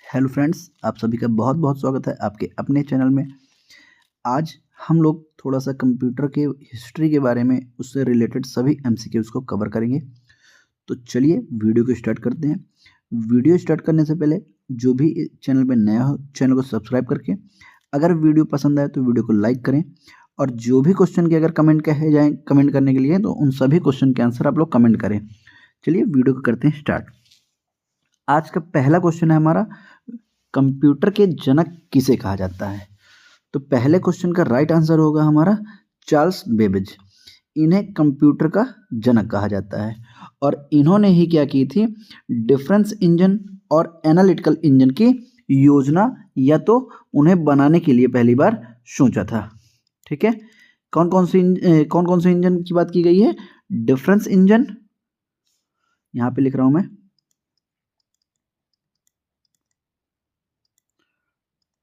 Hello friends, आप सभी का बहुत बहुत स्वागत है आपके अपने चैनल में। आज हम लोग थोड़ा सा कंप्यूटर के हिस्ट्री के बारे में, उससे रिलेटेड सभी एमसीक्यूज़ को कवर करेंगे। तो चलिए वीडियो को स्टार्ट करते हैं। वीडियो स्टार्ट करने से पहले जो भी चैनल पे नया हो, चैनल को सब्सक्राइब करके, अगर वीडियो पसंद आए तो वीडियो को लाइक करें। और जो भी क्वेश्चन के अगर कमेंट कहे जाएँ कमेंट करने के लिए, तो उन सभी क्वेश्चन के आंसर आप लोग कमेंट करें। चलिए वीडियो को करते हैं स्टार्ट। आज का पहला क्वेश्चन है हमारा, कंप्यूटर के जनक किसे कहा जाता है? तो पहले क्वेश्चन का राइट आंसर होगा हमारा चार्ल्स बेबेज। इन्हें कंप्यूटर का जनक कहा जाता है और इन्होंने ही क्या की थी, डिफरेंस इंजन और एनालिटिकल इंजन की योजना या तो उन्हें बनाने के लिए पहली बार सोचा था। ठीक है, कौन कौन से इंजन की बात की गई है? डिफरेंस इंजन, यहाँ पे लिख रहा हूं मैं,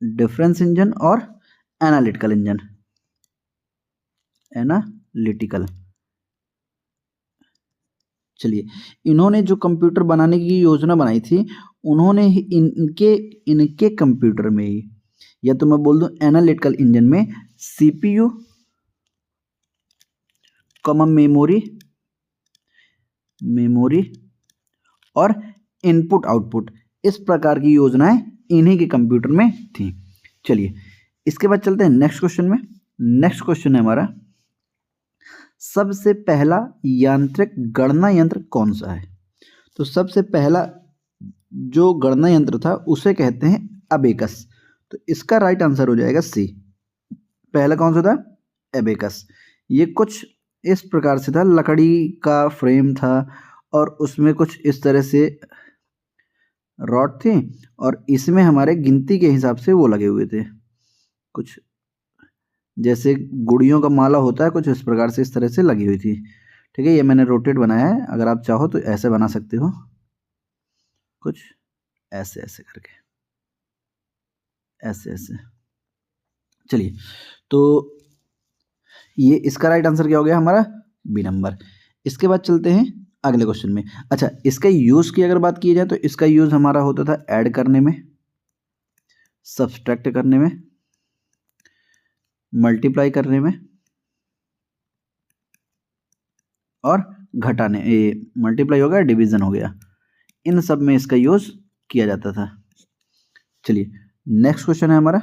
डिफरेंस इंजन और एनालिटिकल इंजन। एनालिटिकल, चलिए, इन्होंने जो कंप्यूटर बनाने की योजना बनाई थी, उन्होंने ही इनके कंप्यूटर में ही, या तो मैं बोल दूं एनालिटिकल इंजन में, सीपीयू, कॉमन मेमोरी और इनपुट आउटपुट, इस प्रकार की योजनाएं इन्हीं के कंप्यूटर में थी। चलिए इसके बाद चलते हैं नेक्स्ट क्वेश्चन में। नेक्स्ट क्वेश्चन है हमारा, सबसे पहला यांत्रिक गणना यंत्र कौन सा है? तो सबसे पहला जो गणना यंत्र था उसे कहते हैं अबेकस। तो इसका राइट आंसर हो जाएगा सी। पहला कौन सा था? अबेकस। ये कुछ इस प्रकार से था, लकड़ी का फ्रेम था और उसमें कुछ इस तरह से रॉड थी और इसमें हमारे गिनती के हिसाब से वो लगे हुए थे, कुछ जैसे गुड़ियों का माला होता है, कुछ इस प्रकार से इस तरह से लगी हुई थी। ठीक है, ये मैंने रोटेट बनाया है, अगर आप चाहो तो ऐसे बना सकते हो, कुछ ऐसे ऐसे करके, ऐसे ऐसे। चलिए, तो ये इसका राइट आंसर क्या हो गया हमारा? B number. इसके बाद चलते हैं अगले क्वेश्चन में। अच्छा, इसका यूज की अगर बात की जाए तो इसका यूज हमारा होता था ऐड करने में, सब्सट्रैक्ट करने में, मल्टीप्लाई करने में और घटाने, ये मल्टीप्लाई हो गया, डिवीजन हो गया, इन सब में इसका यूज किया जाता था। चलिए नेक्स्ट क्वेश्चन है हमारा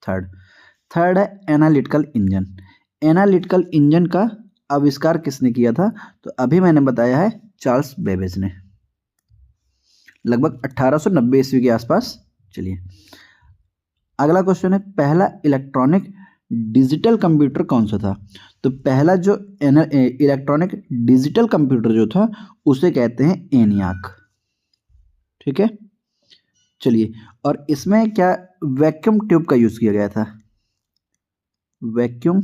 थर्ड है एनालिटिकल इंजन। एनालिटिकल इंजन का आविष्कार किसने किया था? तो अभी मैंने बताया है चार्ल्स बेबेज ने, लगभग 1890 ईस्वी के आसपास। चलिए अगला क्वेश्चन है, पहला इलेक्ट्रॉनिक डिजिटल कंप्यूटर कौन सा था? तो पहला जो इलेक्ट्रॉनिक डिजिटल कंप्यूटर जो था उसे कहते हैं एनियाक। ठीक है, चलिए, और इसमें क्या वैक्यूम ट्यूब का यूज किया गया था? वैक्यूम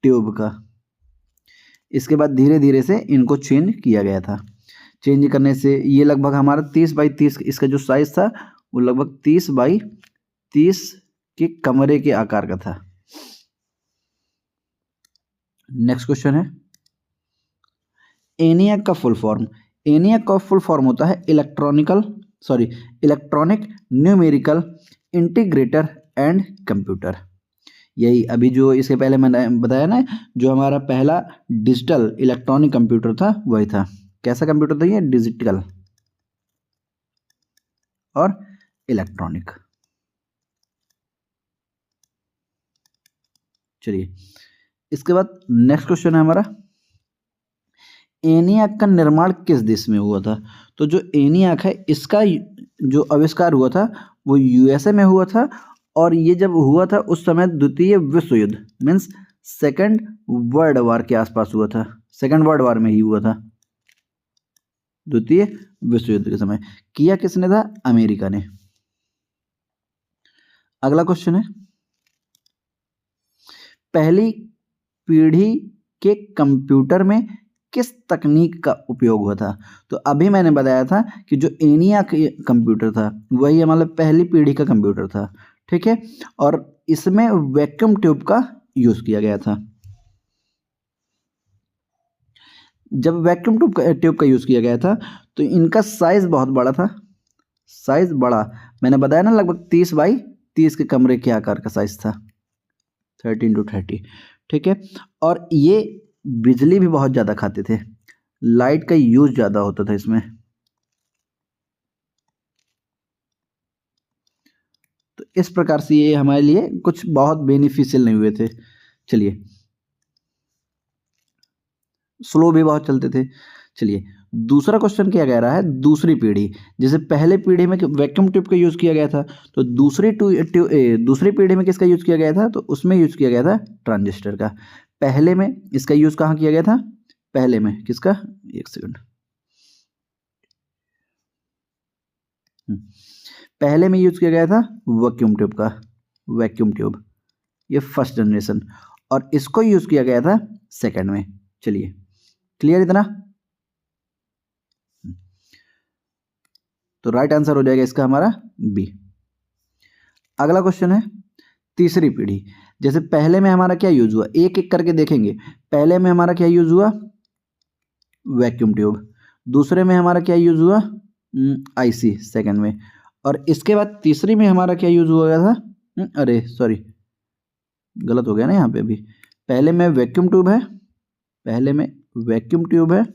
ट्यूब का। इसके बाद धीरे धीरे से इनको चेंज किया गया था। चेंज करने से ये लगभग हमारा 30x30, इसका जो साइज था वो लगभग 30x30 के कमरे के आकार का था। नेक्स्ट क्वेश्चन है, एनियाक का फुल फॉर्म। एनियाक का फुल फॉर्म होता है electronic numerical integrator and computer. यही अभी जो इसके पहले मैंने बताया ना, जो हमारा पहला डिजिटल इलेक्ट्रॉनिक कंप्यूटर था वही था। कैसा कंप्यूटर था ये? डिजिटल और इलेक्ट्रॉनिक। चलिए इसके बाद नेक्स्ट क्वेश्चन है हमारा, एनियाक का निर्माण किस देश में हुआ था? तो जो एनियाक है इसका जो आविष्कार हुआ था वो यूएसए में हुआ था और ये जब हुआ था उस समय द्वितीय विश्व युद्ध मीन्स सेकेंड वर्ल्ड वार के आसपास हुआ था। सेकेंड वर्ल्ड वार में ही हुआ था, द्वितीय विश्व युद्ध के समय। किया किसने था? अमेरिका ने। अगला क्वेश्चन है, पहली पीढ़ी के कंप्यूटर में किस तकनीक का उपयोग हुआ था? तो अभी मैंने बताया था कि जो एनियाक कंप्यूटर था वही हमारा पहली पीढ़ी का कंप्यूटर था। ठीक है, और इसमें वैक्यूम ट्यूब का यूज किया गया था। जब वैक्यूम ट्यूब का यूज़ किया गया था तो इनका साइज़ बहुत बड़ा था, साइज़ बड़ा, मैंने बताया ना लगभग 30 बाई 30 के कमरे के आकार का साइज़ था, 13x30, ठीक है। और ये बिजली भी बहुत ज़्यादा खाते थे, लाइट का यूज़ ज़्यादा होता था इसमें। तो इस प्रकार से ये हमारे लिए कुछ बहुत बेनिफिशियल नहीं हुए थे। चलिए, स्लो भी बहुत चलते थे। चलिए, दूसरा क्वेश्चन क्या कह रहा है, दूसरी पीढ़ी, जैसे पहले पीढ़ी में वैक्यूम ट्यूब का यूज़ किया गया था, तो दूसरी पीढ़ी में किसका यूज़ किया गया था, तो उसमें यूज़ किया गया था ट्रांजिस्टर का। पहले में इसका यूज़ कहाँ किया गया था, पहले में किसका, एक सेकंड, पहले में यूज़ किया गया था वैक्यूम ट्यूब का, वैक्यूम ट्यूब, ये फर्स्ट जनरेशन, और इसको यूज़ किया गया था सेकंड में। चलिए, क्लियर इतना, तो राइट आंसर हो जाएगा इसका हमारा बी। अगला क्वेश्चन है तीसरी पीढ़ी, जैसे पहले में हमारा क्या यूज हुआ, एक एक करके देखेंगे। पहले में हमारा क्या यूज हुआ, वैक्यूम ट्यूब, दूसरे में हमारा क्या यूज हुआ, आईसी सेकंड में, और इसके बाद तीसरी में हमारा क्या यूज हुआ था, अरे सॉरी गलत हो गया ना यहाँ पे भी, पहले में वैक्यूम ट्यूब है, पहले में वैक्यूम ट्यूब है,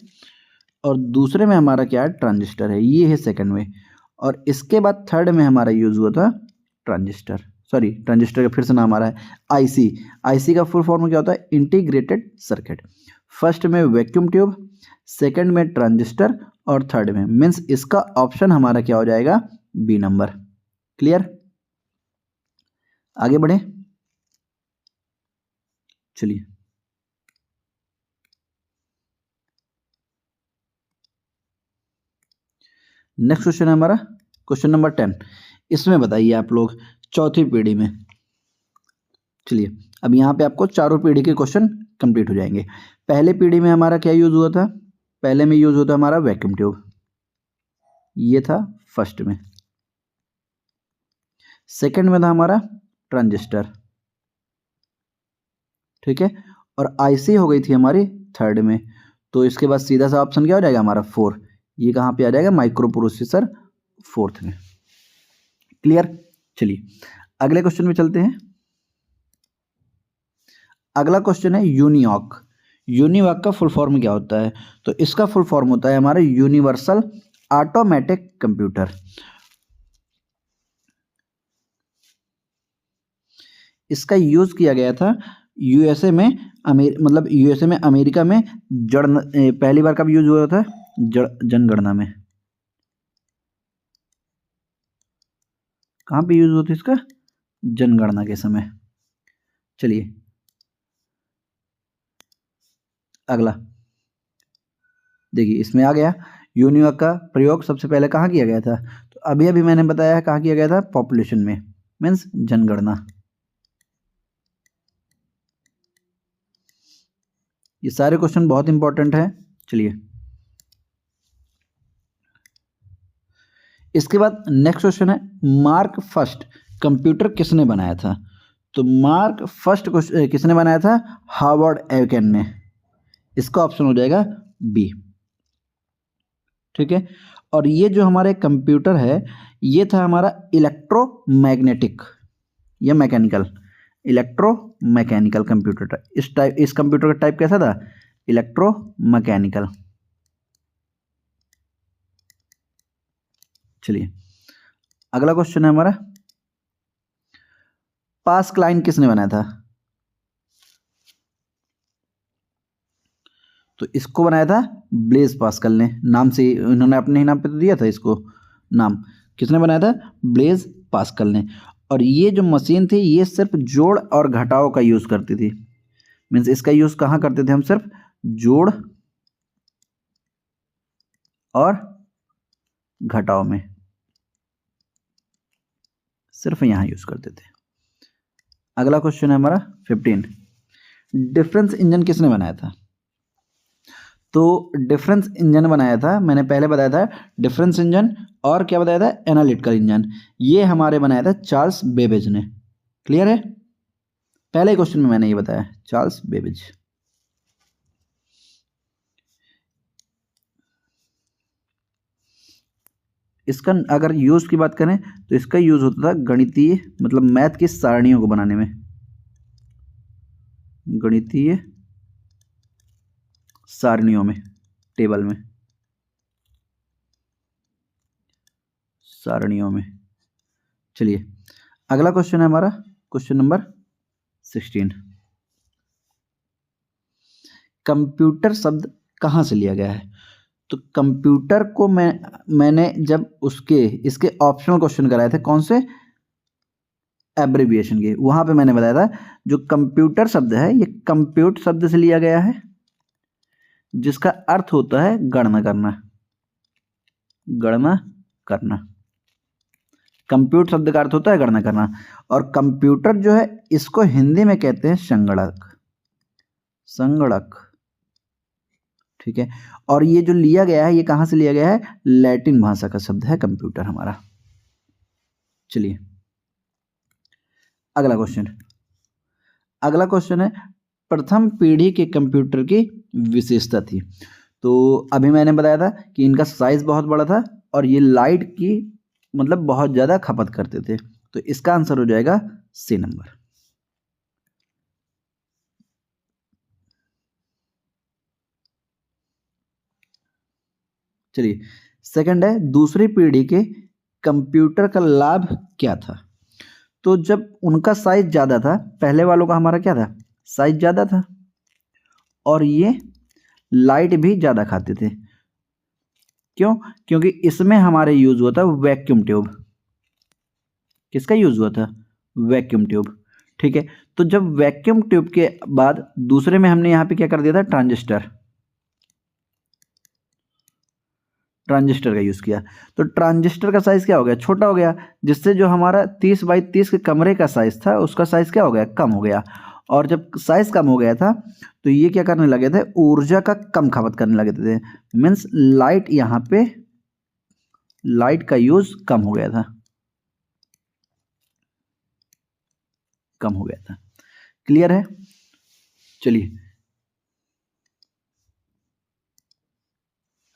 और दूसरे में हमारा क्या है, ट्रांजिस्टर है, ये है सेकंड में, और इसके बाद थर्ड में हमारा यूज हुआ था ट्रांजिस्टर, सॉरी ट्रांजिस्टर का फिर से नाम आ रहा है आईसी। आईसी का फुल फॉर्म क्या होता है, इंटीग्रेटेड सर्किट। फर्स्ट में वैक्यूम ट्यूब, सेकंड में ट्रांजिस्टर, और थर्ड में, मीन्स इसका ऑप्शन हमारा क्या हो जाएगा, बी नंबर। क्लियर, आगे बढ़े, चलिए नेक्स्ट क्वेश्चन है हमारा क्वेश्चन नंबर 10। इसमें बताइए आप लोग चौथी पीढ़ी में, चलिए अब यहाँ पे आपको चारों पीढ़ी के क्वेश्चन कंप्लीट हो जाएंगे। पहले पीढ़ी में हमारा क्या यूज हुआ था, पहले में यूज होता हमारा वैक्यूम ट्यूब, ये था फर्स्ट में। सेकंड में था हमारा ट्रांजिस्टर, ठीक है, और आईसी हो गई थी हमारी थर्ड में। तो इसके बाद सीधा सा ऑप्शन क्या हो जाएगा हमारा 4, ये कहाँ पे आ जाएगा, माइक्रो प्रोसेसर फोर्थ में। क्लियर, चलिए अगले क्वेश्चन में चलते हैं। अगला क्वेश्चन है यूनिवॉक। यूनिवॉक का फुल फॉर्म क्या होता है, तो इसका फुल फॉर्म होता है हमारा यूनिवर्सल ऑटोमेटिक कंप्यूटर। इसका यूज किया गया था यूएसए में, मतलब यूएसए में, अमेरिका में पहली बार कब यूज हुआ था, जनगणना में। कहाँ पे यूज हुआ था इसका, जनगणना के समय। चलिए अगला देखिए, इसमें आ गया यूनिवॉक का प्रयोग सबसे पहले कहाँ किया गया था, तो अभी अभी मैंने बताया है कहाँ किया गया था, पॉपुलेशन में, मीन्स जनगणना। ये सारे क्वेश्चन बहुत इंपॉर्टेंट है। चलिए इसके बाद नेक्स्ट क्वेश्चन है, मार्क फर्स्ट कंप्यूटर किसने बनाया था, तो मार्क फर्स्ट किसने बनाया था, हार्वर्ड एवकेन ने। इसका ऑप्शन हो जाएगा बी, ठीक है। और ये जो हमारे कंप्यूटर है, ये था हमारा इलेक्ट्रोमैग्नेटिक या मैकेनिकल, इलेक्ट्रोमैकेनिकल कंप्यूटर। इस कंप्यूटर का टाइप कैसा था, इलेक्ट्रोमैकेनिकल। चलिए अगला क्वेश्चन है हमारा, पास्कलाइन किसने बनाया था, तो इसको बनाया था ब्लेज पास्कल ने, नाम से उन्होंने अपने ही नाम पे तो दिया था इसको नाम, किसने बनाया था, ब्लेज पास्कल ने। और ये जो मशीन थी, ये सिर्फ जोड़ और घटाव का यूज करती थी, मीन्स इसका यूज कहाँ करते थे हम, सिर्फ जोड़ और घटाव में, सिर्फ यहां यूज करते थे। अगला क्वेश्चन है हमारा 15, डिफरेंस इंजन किसने बनाया था, तो डिफरेंस इंजन बनाया था, मैंने पहले बताया था डिफरेंस इंजन, और क्या बताया था, एनालिटिकल इंजन। ये हमारे बनाया था चार्ल्स बेबेज ने। क्लियर है, पहले क्वेश्चन में मैंने ये बताया, चार्ल्स बेबेज। इसका अगर यूज़ की बात करें तो इसका यूज़ होता था गणितीय मतलब मैथ की सारणियों को बनाने में, गणितीय सारणियों में, टेबल में, सारणियों में। चलिए अगला क्वेश्चन है हमारा क्वेश्चन नंबर 16। कंप्यूटर शब्द कहाँ से लिया गया है? तो कंप्यूटर को मैंने जब इसके ऑप्शनल क्वेश्चन कराए थे, कौन से, एब्रिविएशन के, वहां पे मैंने बताया था जो कंप्यूटर शब्द है ये कंप्यूट शब्द से लिया गया है, जिसका अर्थ होता है गणना करना, गणना करना। कंप्यूट शब्द का अर्थ होता है गणना करना। और कंप्यूटर जो है इसको हिंदी में कहते हैं संगणक, संगणक, ठीक है। और ये जो लिया गया है ये कहाँ से लिया गया है? लैटिन भाषा का शब्द है कंप्यूटर हमारा। चलिए अगला क्वेश्चन, अगला क्वेश्चन है प्रथम पीढ़ी के कंप्यूटर की विशेषता थी। तो अभी मैंने बताया था कि इनका साइज बहुत बड़ा था और ये लाइट की मतलब बहुत ज़्यादा खपत करते थे। तो इसका आंसर हो जाएगा सी नंबर। चलिए सेकंड है दूसरी पीढ़ी के कंप्यूटर का लाभ क्या था? तो जब उनका साइज ज़्यादा था, पहले वालों का हमारा क्या था, साइज ज़्यादा था और ये लाइट भी ज़्यादा खाते थे। क्यों? क्योंकि इसमें हमारे यूज़ हुआ था वैक्यूम ट्यूब। किसका यूज़ हुआ था? वैक्यूम ट्यूब, ठीक है। तो जब वैक्यूम ट्यूब के बाद दूसरे में हमने यहाँ पे क्या कर दिया था, ट्रांजिस्टर, ट्रांजिस्टर का यूज़ किया। तो ट्रांजिस्टर का साइज़ क्या हो गया, छोटा हो गया, जिससे जो हमारा 30 बाई 30 के कमरे का साइज़ था उसका साइज़ क्या हो गया, कम हो गया। और जब साइज़ कम हो गया था तो ये क्या करने लगे थे, ऊर्जा का कम खपत करने लगे थे। मीन्स लाइट, यहाँ पे लाइट का यूज़ कम हो गया था, कम हो गया था। क्लियर है? चलिए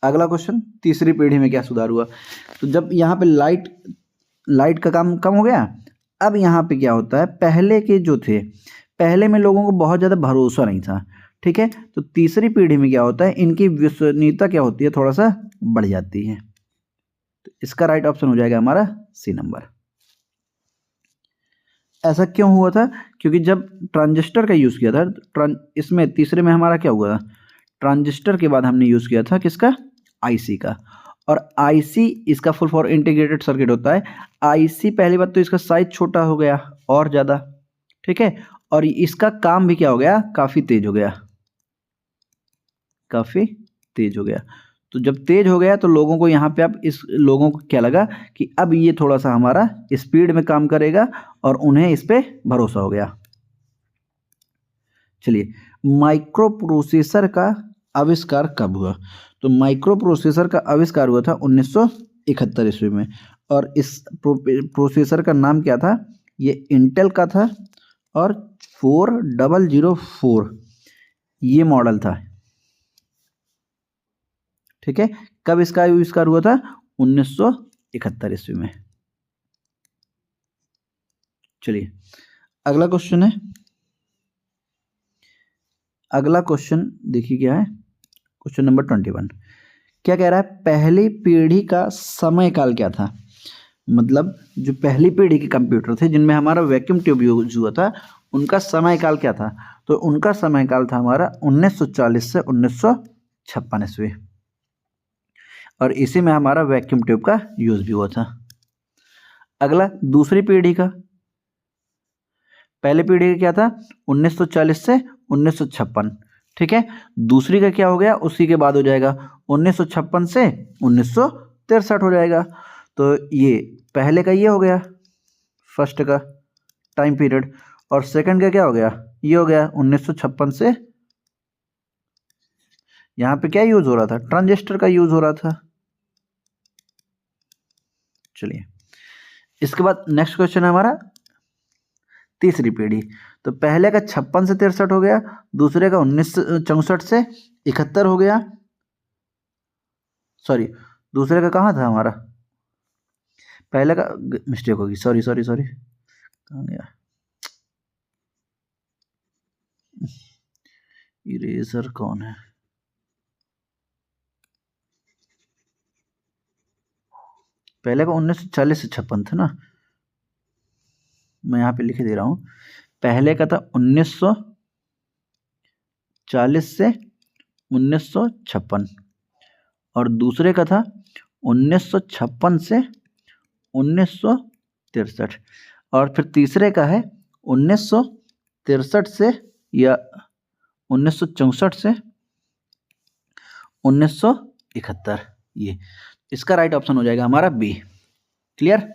अगला क्वेश्चन, तीसरी पीढ़ी में क्या सुधार हुआ? तो जब यहाँ पे लाइट का काम कम हो गया, अब यहाँ पे क्या होता है, पहले के जो थे, पहले में लोगों को बहुत ज़्यादा भरोसा नहीं था, ठीक है। तो तीसरी पीढ़ी में क्या होता है, इनकी विश्वसनीयता क्या होती है, थोड़ा सा बढ़ जाती है। तो इसका राइट ऑप्शन हो जाएगा हमारा सी नंबर। ऐसा क्यों हुआ था? क्योंकि जब ट्रांजिस्टर का यूज़ किया था, इसमें तीसरे में हमारा क्या हुआ, ट्रांजिस्टर के बाद हमने यूज़ किया था किसका, आईसी का। और आईसी इसका फुल फॉर इंटीग्रेटेड सर्किट होता है। आईसी पहली बात तो इसका साइज छोटा हो गया और ज़्यादा, ठीक है। और इसका काम भी क्या हो गया, काफ़ी तेज हो गया, काफ़ी तेज हो गया। तो जब तेज हो गया तो लोगों को यहाँ पे अब इस लोगों को क्या लगा कि अब ये थोड़ा सा हमारा स्पीड में काम करेगा और उन्हें इस पे भरोसा हो गया। चलिए माइक्रो प्रोसेसर का आविष्कार कब हुआ? तो माइक्रो प्रोसेसर का आविष्कार हुआ था 1971 ईस्वी में। और इस प्रोसेसर का नाम क्या था, ये इंटेल का था और 4004 ये मॉडल था, ठीक है। कब इसका आविष्कार हुआ था? 1971 ईस्वी में। चलिए अगला क्वेश्चन है, अगला क्वेश्चन देखिए क्या है, क्वेश्चन नंबर 21। क्या कह रहा है, पहली पीढ़ी का समय काल क्या था? मतलब जो पहली पीढ़ी के कंप्यूटर थे जिनमें हमारा वैक्यूम ट्यूब यूज हुआ था, उनका समय काल क्या था? तो उनका समय काल था हमारा 1940 से 1956 ईस्वी। और इसी में हमारा वैक्यूम ट्यूब का यूज भी हुआ था। अगला दूसरी पीढ़ी का, पहले पीढ़ी का क्या था, 1940 से 1956, ठीक है। दूसरी का क्या हो गया, उसी के बाद हो जाएगा 1956 से 1963 हो जाएगा। तो ये पहले का ये हो गया फर्स्ट का टाइम पीरियड, और सेकंड का क्या हो गया, ये हो गया 1956 से, यहाँ पे क्या यूज हो रहा था, ट्रांजिस्टर का यूज हो रहा था। चलिए इसके बाद नेक्स्ट क्वेश्चन है हमारा तीसरी पीढ़ी। तो पहले का 56 से 63 हो गया, दूसरे का 1964 से 71 हो गया, सॉरी दूसरे का कहाँ था हमारा, पहले का मिस्टेक होगी, सॉरी सॉरी सॉरी, कहाँ गया इरेजर, कौन है? पहले का 1940 से 56 था ना, मैं यहाँ पे लिख दे रहा हूँ। पहले का था 1940 से 1956 और दूसरे का था 1956 से 1963 और फिर तीसरे का है 1963 से या 1964 से 1971। ये इसका राइट ऑप्शन हो जाएगा हमारा बी। क्लियर?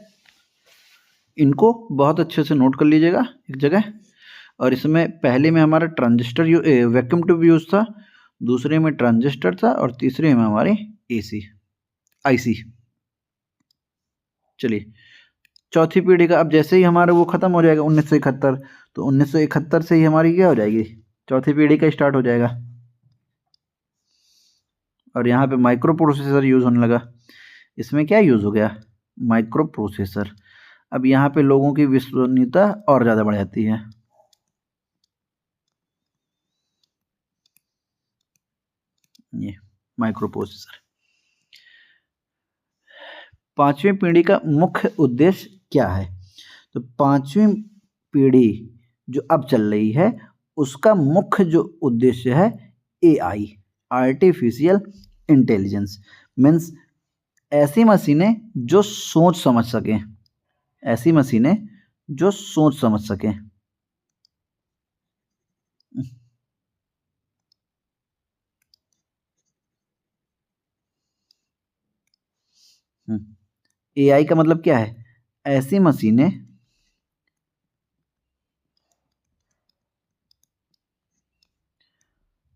इनको बहुत अच्छे से नोट कर लीजिएगा एक जगह। और इसमें पहले में हमारा ट्रांजिस्टर वैक्यूम ट्यूब यूज था, दूसरे में ट्रांजिस्टर था और तीसरे में हमारे एसी आईसी। चलिए चौथी पीढ़ी का, अब जैसे ही हमारा वो खत्म हो जाएगा 1971, तो 1971 से ही हमारी क्या हो जाएगी, चौथी पीढ़ी का स्टार्ट हो जाएगा। और यहाँ पे माइक्रो प्रोसेसर यूज होने लगा। इसमें क्या यूज हो गया, माइक्रो प्रोसेसर। अब यहाँ पे लोगों की विश्वसनीयता और ज़्यादा बढ़ जाती है। ये माइक्रो प्रोसेसर। पांचवी पीढ़ी का मुख्य उद्देश्य क्या है? तो पांचवी पीढ़ी जो अब चल रही है उसका मुख्य जो उद्देश्य है एआई, आर्टिफिशियल इंटेलिजेंस। मीन्स ऐसी मशीनें जो सोच समझ सकें, ऐसी मशीनें जो सोच समझ सकें। एआई का मतलब क्या है, ऐसी मशीनें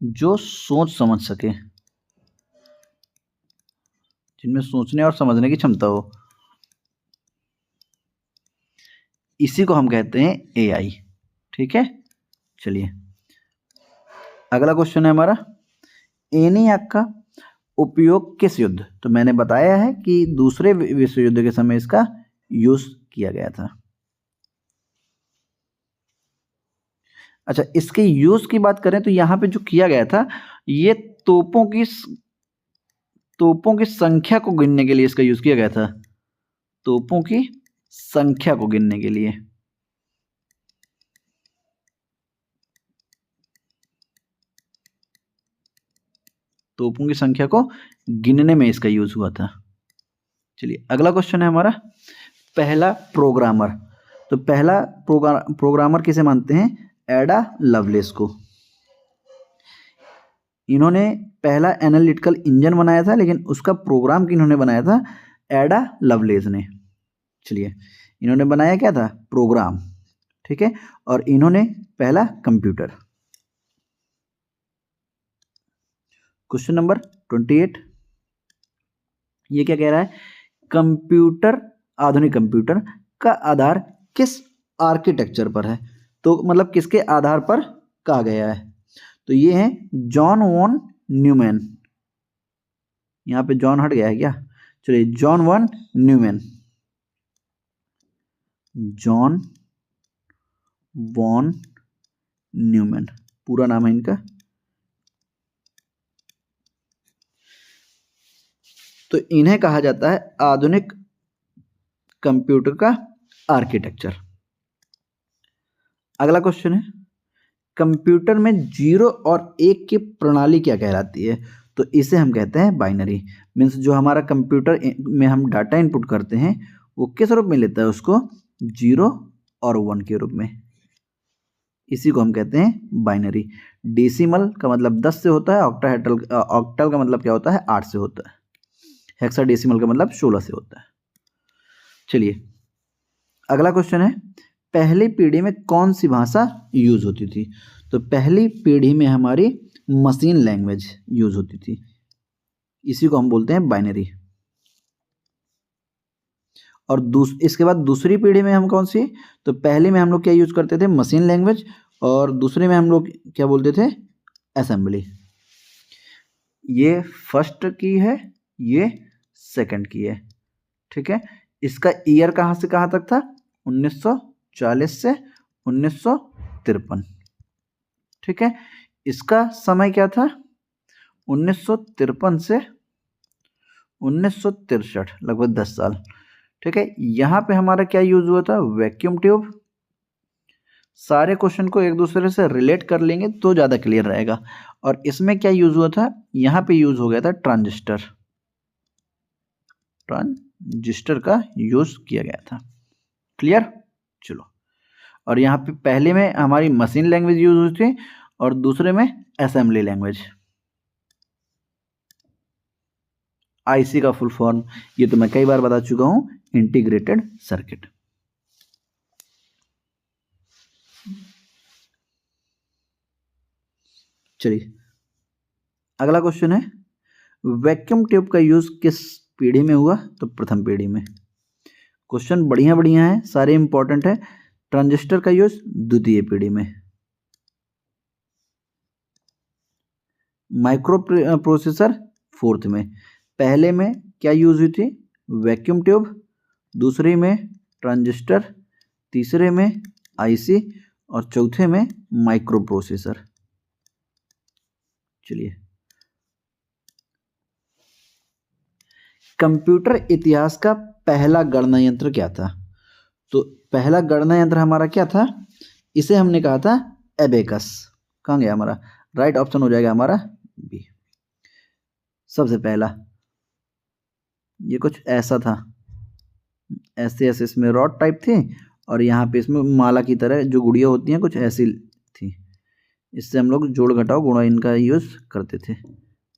जो सोच समझ सके, जिनमें सोचने और समझने की क्षमता हो, इसी को हम कहते हैं एआई। ठीक है, चलिए अगला क्वेश्चन है हमारा, एनियाक का उपयोग किस युद्ध? तो मैंने बताया है कि दूसरे विश्व युद्ध के समय इसका यूज किया गया था। अच्छा, इसके यूज की बात करें तो यहाँ पे जो किया गया था, ये तोपों की संख्या को गिनने के लिए इसका यूज किया गया था। तोपों की संख्या को गिनने के लिए। तोपों की संख्या को गिनने में इसका यूज हुआ था। चलिए अगला क्वेश्चन है हमारा, पहला प्रोग्रामर। तो पहला प्रोग्रामर किसे मानते हैं? एडा लवलेस को। इन्होंने पहला एनालिटिकल इंजन बनाया था, लेकिन उसका प्रोग्राम किन्होंने बनाया था? एडा लवलेस ने। चलिए इन्होंने बनाया क्या था? प्रोग्राम। ठीक है, और इन्होंने पहला कंप्यूटर। क्वेश्चन नंबर 28, ये क्या कह रहा है? कंप्यूटर, आधुनिक कंप्यूटर का आधार किस आर्किटेक्चर पर है? तो मतलब किसके आधार पर कहा गया है? तो ये है जॉन वॉन न्यूमैन। यहाँ पे जॉन हट गया है क्या? चलिए, John von Neumann, John von Neumann पूरा नाम है इनका। तो इन्हें कहा जाता है आधुनिक कंप्यूटर का आर्किटेक्चर। अगला क्वेश्चन है, कंप्यूटर में 0 और 1 की प्रणाली क्या कहलाती है? तो इसे हम कहते हैं बाइनरी। मीन्स जो हमारा कंप्यूटर में हम डाटा इनपुट करते हैं वो किस रूप में लेता है? उसको 0 और 1 के रूप में। इसी को हम कहते हैं बाइनरी। डेसिमल का मतलब 10 से होता है, ऑक्टल का मतलब क्या होता है? 8 से होता है। हेक्साडेसिमल का मतलब 16 से होता है। चलिए अगला क्वेश्चन है, पहली पीढ़ी में कौन सी भाषा यूज होती थी? तो पहली पीढ़ी में हमारी मशीन लैंग्वेज यूज होती थी। इसी को हम बोलते हैं बाइनरी। और इसके बाद दूसरी पीढ़ी में हम कौन सी? तो पहले में हम लोग क्या यूज करते थे? Machine language. और दूसरे में हम लोग क्या बोलते थे? असेंबली। ये फर्स्ट की है, ये सेकंड की है। ठीक है, इसका ईयर कहाँ से कहाँ तक था? 1940 से 1953। ठीक है, इसका समय क्या था? 1953 से 1963, लगभग 10 साल। ठीक है, यहाँ पे हमारा क्या यूज हुआ था? Vacuum tube. सारे क्वेश्चन को एक दूसरे से रिलेट कर लेंगे तो ज़्यादा क्लियर रहेगा। और इसमें क्या यूज हुआ था? यहाँ पे यूज हो गया था ट्रांजिस्टर। ट्रांजिस्टर का यूज किया गया था। क्लियर? चलो, और यहाँ पे पहले में हमारी मशीन लैंग्वेज यूज हुई थी और दूसरे में असेंबली लैंग्वेज। आईसी का फुल फॉर्म ये तो मैं कई बार बता चुका हूं, इंटीग्रेटेड सर्किट। चलिए, अगला क्वेश्चन है, वैक्यूम ट्यूब का यूज किस पीढ़ी में हुआ? तो प्रथम पीढ़ी में। क्वेश्चन बढ़िया बढ़िया है, सारे इंपॉर्टेंट है। ट्रांजिस्टर का यूज द्वितीय पीढ़ी में। माइक्रो प्रोसेसर फोर्थ में। पहले में क्या यूज हुई थी? वैक्यूम ट्यूब, दूसरे में ट्रांजिस्टर, तीसरे में आईसी और चौथे में माइक्रो प्रोसेसर। चलिए, कंप्यूटर इतिहास का पहला गणना यंत्र क्या था? तो पहला गणना यंत्र हमारा क्या था? इसे हमने कहा था एबेकस। कहाँ गया हमारा? राइट ऑप्शन हो जाएगा हमारा बी। सबसे पहला ये कुछ ऐसा था, ऐसे ऐसे इसमें रॉड टाइप थी और यहाँ पे इसमें माला की तरह जो गुड़िया होती हैं कुछ ऐसी थी। इससे हम लोग जोड़ घटाव गुणा इनका यूज करते थे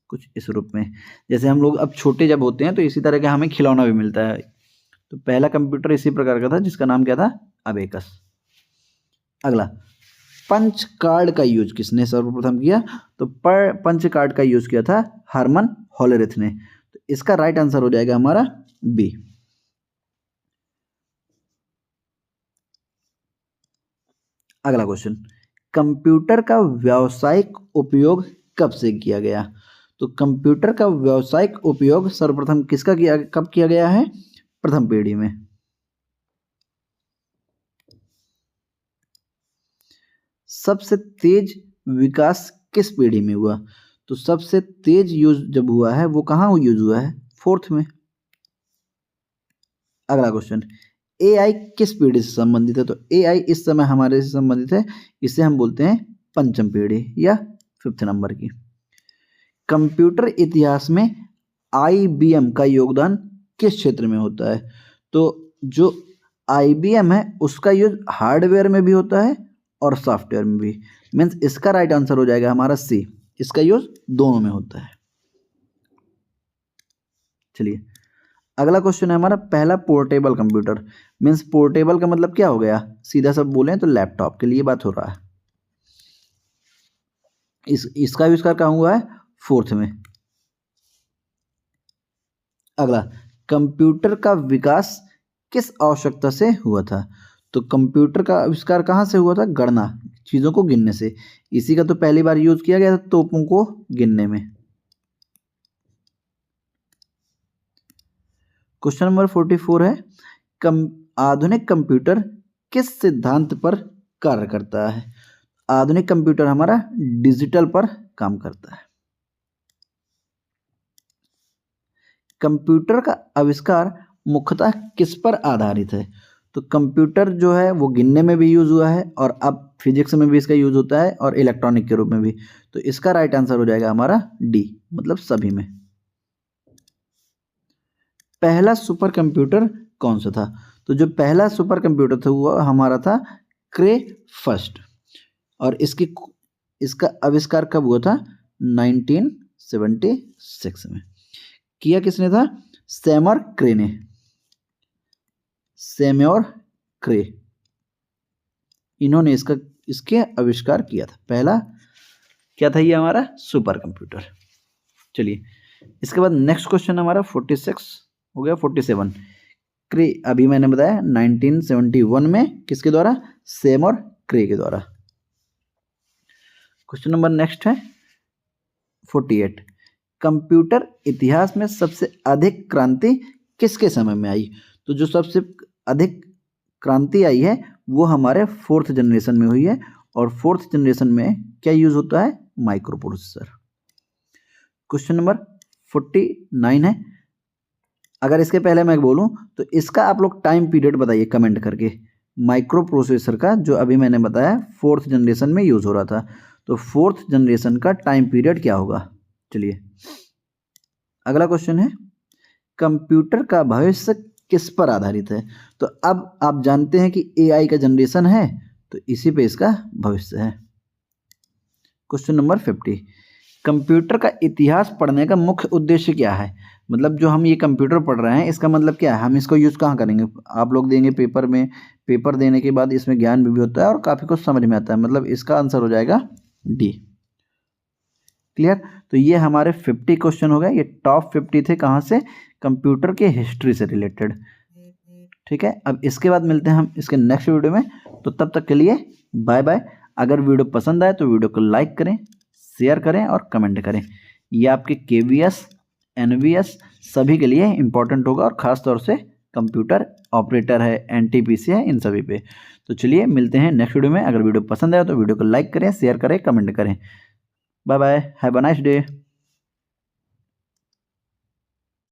कुछ इस रूप में। जैसे हम लोग अब छोटे जब होते हैं तो इसी तरह का हमें खिलौना भी मिलता है। तो पहला कंप्यूटर इसी प्रकार का था जिसका नाम क्या था? अबेकस। अगला, पंच कार्ड का यूज किसने सर्वप्रथम किया? तो पंच कार्ड का यूज किया था हरमन होलेरिथ ने। तो इसका राइट आंसर हो जाएगा हमारा बी। अगला क्वेश्चन, कंप्यूटर का व्यावसायिक उपयोग कब से किया गया? तो कंप्यूटर का व्यावसायिक उपयोग सर्वप्रथम किसका किया, कब किया गया है? प्रथम पीढ़ी में। सबसे तेज विकास किस पीढ़ी में हुआ? तो सबसे तेज यूज जब हुआ है वो कहाँ यूज हुआ है? फोर्थ में। अगला क्वेश्चन, एआई किस पीढ़ी से संबंधित है? तो एआई इस समय हमारे से संबंधित है, इसे हम बोलते हैं पंचम पीढ़ी या फिफ्थ नंबर की। कंप्यूटर इतिहास में आईबीएम का योगदान किस क्षेत्र में होता है? तो जो आईबीएम है उसका यूज हार्डवेयर में भी होता है और सॉफ्टवेयर में भी। मीन्स इसका राइट आंसर हो जाएगा हमारा सी, इसका यूज दोनों में होता है। चलिए, अगला क्वेश्चन है हमारा, पहला पोर्टेबल कंप्यूटर। मीन्स पोर्टेबल का मतलब क्या हो गया? सीधा सब बोले तो लैपटॉप के लिए बात हो रहा है। इसका आविष्कार कहाँ हुआ है? फोर्थ में। अगला, कंप्यूटर का विकास किस आवश्यकता से हुआ था? तो कंप्यूटर का आविष्कार कहाँ से हुआ था? गणना, चीजों को गिनने से। इसी का तो पहली बार यूज किया गया था तोपों को गिनने में। क्वेश्चन नंबर 44 है, आधुनिक कंप्यूटर किस सिद्धांत पर कार्य करता है? आधुनिक कंप्यूटर हमारा डिजिटल पर काम करता है। कंप्यूटर का आविष्कार मुख्यतः किस पर आधारित है? तो कंप्यूटर जो है वो गिनने में भी यूज हुआ है और अब फिजिक्स में भी इसका यूज होता है और इलेक्ट्रॉनिक के रूप में भी। तो इसका राइट आंसर हो जाएगा हमारा डी, मतलब सभी में। पहला सुपर कंप्यूटर कौन सा था? तो जो पहला सुपर कंप्यूटर था वो हमारा था क्रे फर्स्ट। और इसका आविष्कार कब हुआ था? 1976 में। किया किसने था? सैमर क्रे ने। सैम्योर क्रे, इन्होंने इसके आविष्कार किया था। पहला क्या था ये हमारा? Super computer. चलिए, इसके बाद नेक्स्ट क्वेश्चन हमारा 46 हो गया। 47 क्रे, अभी मैंने बताया 1971 में किसके द्वारा? सैमर क्रे के द्वारा। क्वेश्चन नंबर नेक्स्ट है 48, कंप्यूटर इतिहास में सबसे अधिक क्रांति किसके समय में आई? तो जो सबसे अधिक क्रांति आई है वो हमारे 4th जनरेशन में हुई है, और 4th जनरेशन में क्या यूज होता है, माइक्रो प्रोसेसर। क्वेश्चन नंबर 49 है। अगर इसके पहले मैं बोलूं तो इसका आप लोग टाइम पीरियड बताइए कमेंट करके, माइक्रो प्रोसेसर का जो अभी मैंने बताया 4th जनरेशन में यूज हो रहा था, तो 4th जनरेशन का टाइम पीरियड क्या होगा। चलिए अगला क्वेश्चन है, कंप्यूटर का भविष्य किस पर आधारित है। तो अब आप जानते हैं कि एआई का जनरेशन है, तो इसी पे इसका भविष्य है। क्वेश्चन नंबर 50, कंप्यूटर का इतिहास पढ़ने का मुख्य उद्देश्य क्या है। मतलब जो हम ये कंप्यूटर पढ़ रहे हैं इसका मतलब क्या है, हम इसको यूज़ कहाँ करेंगे। आप लोग देंगे पेपर में, पेपर देने के बाद इसमें ज्ञान भी होता है और काफ़ी कुछ समझ में आता है, मतलब इसका आंसर हो जाएगा डी। क्लियर। तो ये हमारे 50 क्वेश्चन हो गए, ये टॉप 50 थे कहाँ से, कंप्यूटर के हिस्ट्री से रिलेटेड। ठीक है, अब इसके बाद मिलते हैं हम इसके नेक्स्ट वीडियो में, तो तब तक के लिए बाय बाय। अगर वीडियो पसंद आए तो वीडियो को लाइक करें, शेयर करें और कमेंट करें। ये आपके KVS NVS सभी के लिए इंपॉर्टेंट होगा, और ख़ास तौर से कंप्यूटर ऑपरेटर है, NTPC है, इन सभी पे। तो चलिए मिलते हैं नेक्स्ट वीडियो में। अगर वीडियो पसंद आए तो वीडियो को लाइक करें, शेयर करें, कमेंट करें। Bye bye, have a nice day.